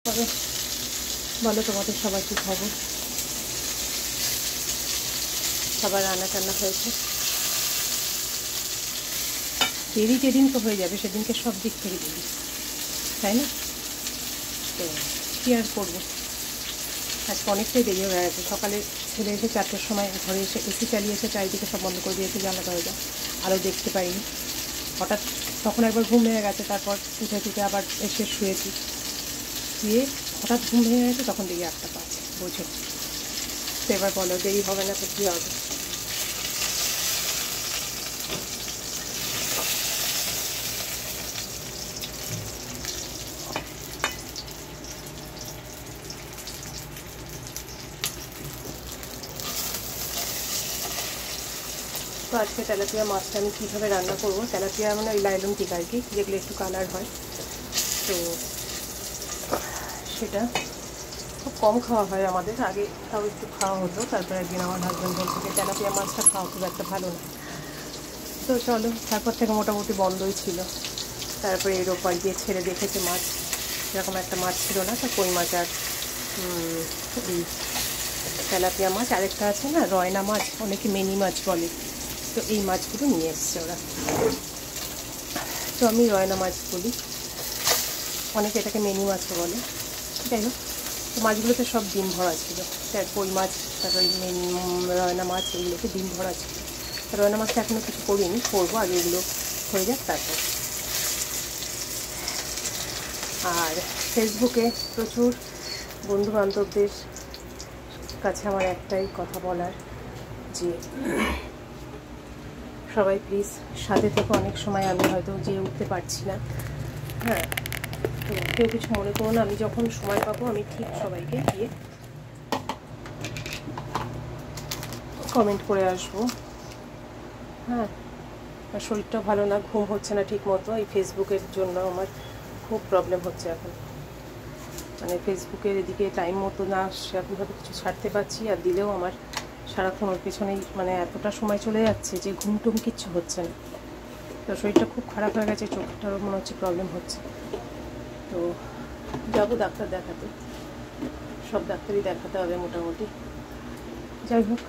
তবে বলো তোমাদের সবার কী খবর? সবার রান্না টান্না হয়েছে? দেরি যেদিন তো হয়ে যাবে সেদিনকে সব দিক থেকে দেরি, তাই না? তো কী আর করবো, আজকে অনেকটাই দেরি হয়ে গেছে। সকালে ছেলে এসে 4টার সময় ঘরে এসে এসি চালিয়েছে, চারিদিকে সব বন্ধ করে দিয়েছে, জানলা দরজা আরও দেখতে পাইনি। হঠাৎ তখন একবার ঘুম ভেঙে গেছে, তারপর উঠে আবার এসে শুয়েছি, শুয়ে হঠাৎ ঘুম ভেঙে গেছে, তখন দেখি 8:05, বোঝো। তো এবার বলো দেরি হবে না তো কী হবে? তো আজকে তেলাপিয়া মাছটা আমি কীভাবে রান্না করবো, তেলাপিয়া মানে ওই লাইলন টিকা আর কি, যেগুলো একটু কালার হয়, তো সেটা খুব কম খাওয়া হয় আমাদের, আগে তাও একটু খাওয়া হতো। তারপরে একদিন আমার হাজব্যান্ড বলছে তেলাপিয়া মাছটা খাওয়া খুব একটা ভালো না, তো চলো, তারপর থেকে মোটামুটি বন্ধই ছিল। তারপরে এর ওপর দিয়ে ছেড়ে দেখেছে মাছ, এরকম একটা মাছ ছিল না, তা কই মাছ আর এই তেলাপিয়া মাছ, আরেকটা আছে না রয়না মাছ, অনেকে মিনি মাছ বলে, তো এই মাছগুলো নিয়ে এসছে ওরা, তো আমি রয়না মাছ বলি, অনেকে এটাকে মিনি মাছও বলে। যাই হোক, তো মাছগুলোতে সব ডিম ভরা ছিল, কই মাছ, তারপর রয়না মাছ, এগুলোতে ডিম ভরা ছিল। রয়না মাছটা এখনও কিছু করিনি, করবো, আগে এগুলো হয়ে যাক তারপর। আর ফেসবুকে প্রচুর বন্ধুবান্ধবদের কাছে আমার একটাই কথা বলার, যে সবাই প্লিজ সাথে থেকে, অনেক সময় আমি হয়তো যেয়ে উঠতে পারছি না, হ্যাঁ, তো কেউ কিছু মনে করো না, আমি যখন সময় পাবো আমি ঠিক সবাইকে গিয়ে কমেন্ট করে আসবো, হ্যাঁ। আর শরীরটা ভালো না, ঘুম হচ্ছে না ঠিক মতো, এই ফেসবুকের জন্য আমার খুব প্রবলেম হচ্ছে এখন, মানে ফেসবুকের এদিকে টাইম মতো না সেরকমভাবে কিছু ছাড়তে পারছি, আর দিলেও আমার সারাক্ষণ ওর পেছনেই মানে এতটা সময় চলে যাচ্ছে যে ঘুম টুম কিচ্ছু হচ্ছে না, তো শরীরটা খুব খারাপ হয়ে গেছে, চোখটারও মনে হচ্ছে প্রবলেম হচ্ছে, তো যাবো ডাক্তার দেখাতে, সব ডাক্তারই দেখাতে হবে মোটামুটি। যাই হোক,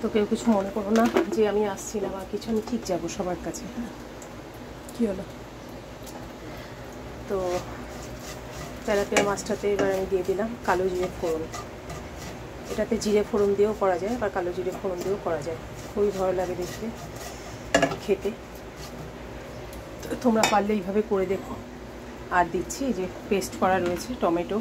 তো কেউ কিছু মনে করো না যে আমি আসছি না বা কিছু, আমি ঠিক যাবো সবার কাছে, হ্যাঁ। কী হলো, তো তেলাপিয়া মাছটাতে এবার আমি দিয়ে দিলাম কালো জিরে ফোড়ন, এটাতে জিরে ফোড়ন দিয়েও করা যায়, আবার কালো জিরে ফোড়ন দিয়েও করা যায়, খুবই ভালো লাগে দেখতে খেতে, তোমরা পারলে এইভাবে করে দেখো। আর দিচ্ছি যে পেস্ট করা রয়েছে টমেটো,